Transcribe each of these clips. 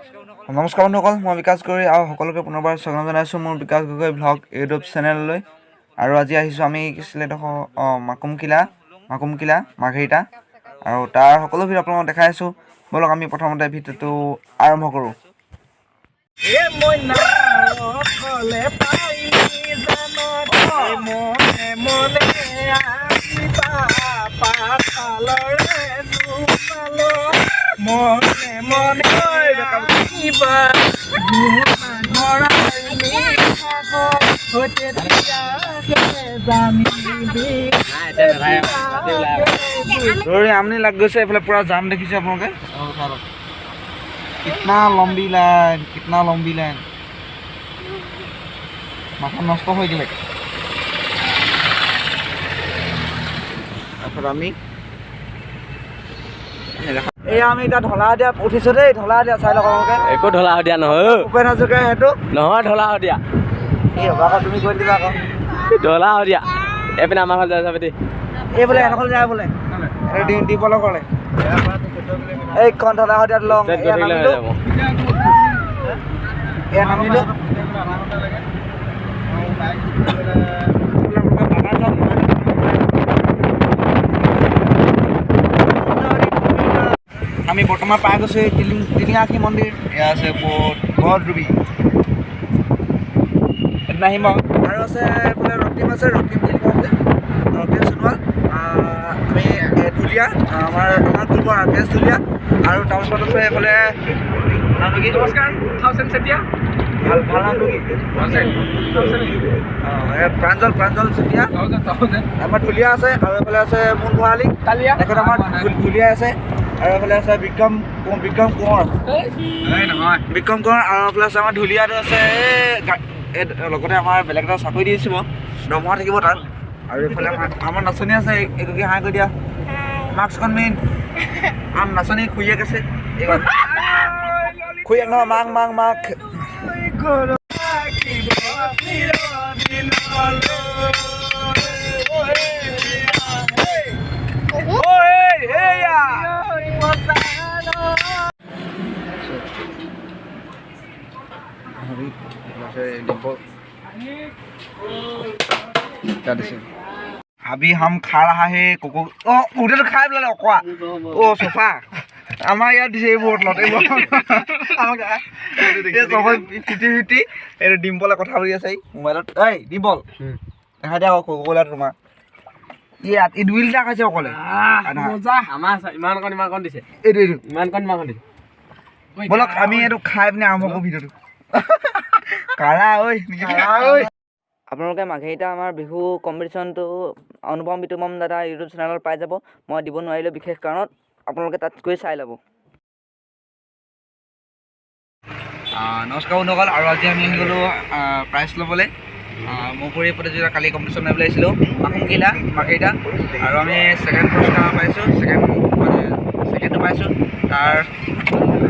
নমস্কাৰ বন্ধুসকল, মই বিকাশ গগৈ আৰু সকলোকে পুনৰবাৰ স্বাগতম জনাইছোঁ মোৰ বিকাশ গগৈ ব্লগ ইউটিউব চেনেললৈ। আৰু আজি আহিছোঁ আমি কি আছিলে মাকুমকিলা মাৰ্ঘেৰিটা, আৰু তাৰ সকলো ভিডিঅ' আপোনালোকক দেখাই আছোঁ। ব'লক আমি প্ৰথমতে ভিডিঅ'টো আৰম্ভ কৰোঁ। আমনি লাগ গৈছে, এইফালে পুৰা জাম দেখিছে আপোনালোকে। কিতনা লম্বি লাইন মাথা নষ্ট হৈ দিলে। তাৰপিছত আমি আমি এতিয়া ঢলা দিয়া উঠিছো দেই। ঢলা দিয়া চাই লওক আপোনালোকে। একো ঢলা দিয়া নহয়, ভূপেন হাজৰিকাৰ সেইটো নহয় ঢলা দিয়া। এই হ'ব আকৌ, তুমি কৈ দিবা আকৌ ঢলা দিয়া। এইপিনে আমাৰ ঘৰত যাব দেই। এই বোলে এনেকৈ যায় বোলে দিবলৈ ক'লে। এইখন ঢলা দিয়াত লওঁ এয়া নামিলোঁ। আমি বৰ্তমান পাই গৈছোঁ টিলিঙাখি মন্দিৰ। এয়া আছে বৰদ্ৰুবি, এদিন আহিম বাৰু। আৰু আছে এইফালে ৰক্তিম আছে, ৰক্তিম সোণোৱাল। আমি ঢুলীয়া, আমাৰ গ্ৰুপৰ ৰাকেশ ঢুলীয়া। আৰু তাৰপিছত আছে এইফালে নমস্কাৰ চেতিয়া, ভাল নামটো কি? প্ৰাঞ্জল চেতিয়া। আমাৰ ঢুলীয়া আছে, আৰু এইফালে আছে মুন ভৰালী, এখন আমাৰ ঢুলীয়া আছে। আৰু এইফালে আছে বিক্ৰম কোঁৱৰ, আৰু এইফালে আছে আমাৰ ঢুলীয়াটো আছে। লগতে আমাৰ বেলেগ এটা চাকৰি দি দিছোঁ, দৰমহা থাকিব তাত। আৰু এইফালে আমাৰ নাচনী আছে, এইটোকে হাই কৰি দিয়া। মাস্কখন মেইন আম নাচনী খুৰীয়েক আছে, খুৰীয়েক নহয় মাক হাবি হাম খা ৰাহা হে কোকো। গোটেইটো খাই পেলালে অকোৱা। চফা আমাৰ ইয়াত দিছে এইবোৰ হোটেলত। ফিটি এইটো ডিম্পলে কথা পাতি আছে মোবাইলত। এই ডিম্পল দেখা দিয়া আকৌ কোকোলা তোমাৰ ইয়াত এই 2 লিটাৰ খাইছে অকলে। ইমানকণ দিছে এইটো ইমানকণ দিছে। বলক আমি এইটো খাই পিনে আৰম্ভ কৰোঁ ভিডিঅ'টো। কাৰা ঐ। আপোনালোকে মাৰ্ঘেৰিটা আমাৰ বিহু কম্পিটিশ্যনটো অনুপম বিতুমম দাদা ইউটিউব চেনেলত পাই যাব। মই দিব নোৱাৰিলোঁ বিশেষ কাৰণত, আপোনালোকে তাত গৈ চাই ল'ব। নমস্কাৰ বন্ধুসকল, আৰু আজি আমি আহি গ'লোঁ প্ৰাইজ ল'বলৈ। মৌকুৰী প্ৰতিযোগিতা কালি কম্পিটিশ্যন মাৰিবলৈ আহিছিলোঁ মাকুমকিলা মাৰ্ঘেৰিটা, আৰু আমি ছেকেণ্ড পুৰস্কাৰ পাইছোঁ। ছেকেণ্ডটো পাইছোঁ। তাৰ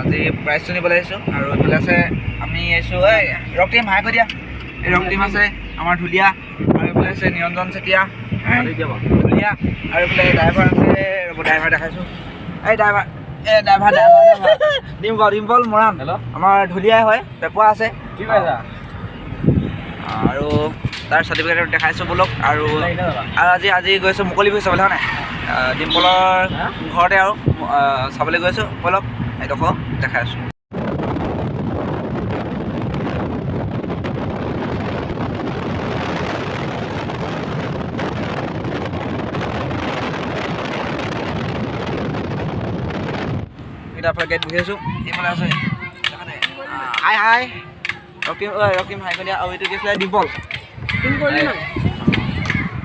আজি প্ৰাইজটো নিবলৈ আহিছোঁ। আৰু এইফালে আছে আমি আহিছোঁ এই ৰক্তিম হাই কৰি দিয়া। এই ৰক্তিম আছে আমাৰ ঢুলীয়া, আৰু এইফালে আছে নিৰঞ্জন চেতিয়া ঢুলীয়া, আৰু এইফালে ড্ৰাইভাৰ আছে। ড্ৰাইভাৰ দেখাইছোঁ। এই ড্ৰাইভাৰ ডিম্পল মৰাণ আমাৰ ঢুলীয়াই হয়, পেপুৱা আছে। আৰু তাৰ চাৰ্টিফিকেট দেখাইছোঁ বলক। আৰু আজি গৈছোঁ মুকলি বিহু চাবলৈ, হয় নাই? ডিম্পলৰ ঘৰতে আৰু চাবলৈ গৈছোঁ বলক। এইডোখৰ দেখাই আছোঁ। তাৰপৰা গেট বহি আছোঁ। এইফালে আছে হাই ৰক্তিম হাই কৰি দিয়া। আৰু এইটো কি আছিলে ডিম্পল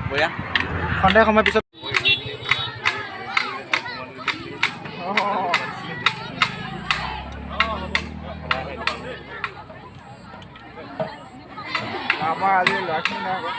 বঢ়িয়া। সন্ধিয়া সময় পিছত আমাৰ আজি ল'ৰাখিনি নাই আকৌ।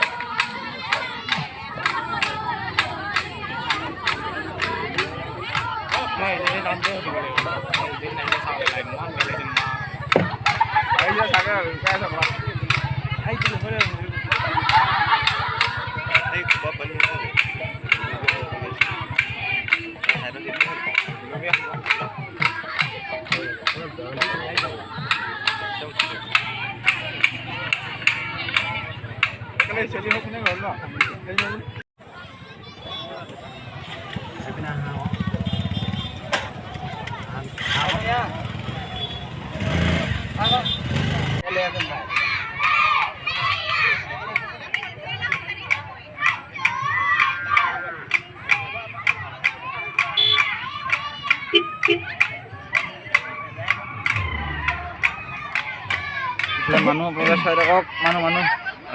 মানুহ আপোনালোকে চাই থাকক মানুহ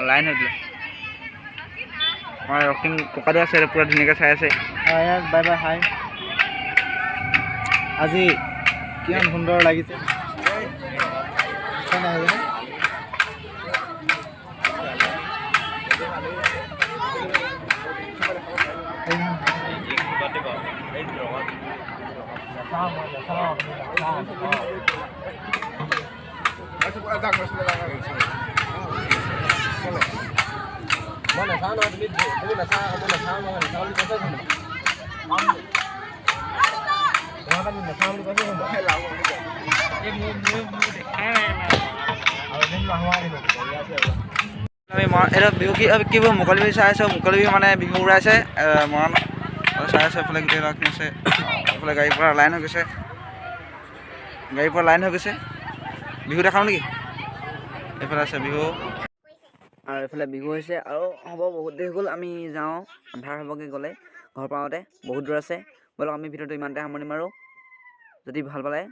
লাইন হৈ দিলে আমাৰ ৰক্তিম ককাটো আছে পুৰা ধুনীয়াকৈ চাই আছে বাই বাই হাই আজি কিমান সুন্দৰ লাগিছে আমি এটা বিহু কি মুকলি বিহু চাই আছোঁ মুকলি বিহু মানে বিহু উৰাইছে মৰাণ চাই আছোঁ এইফালে গোটেই ল'ৰাখিনি আছে এইফালে গাড়ীৰ পৰা লাইন হৈ গৈছে বিহু দেখাওঁ নেকি এইফালে আছে বিহু আৰু এইফালে বিহু হৈছে আৰু হ'ব বহুত দেৰি গ'ল আমি যাওঁ আন্ধাৰ হ'বগৈ গ'লে ঘৰ পাওঁতে বহুত দূৰ আছে ব'লক আমি ভিডিঅ'টো ইমানতে সামৰণি মাৰোঁ যদি ভাল পালে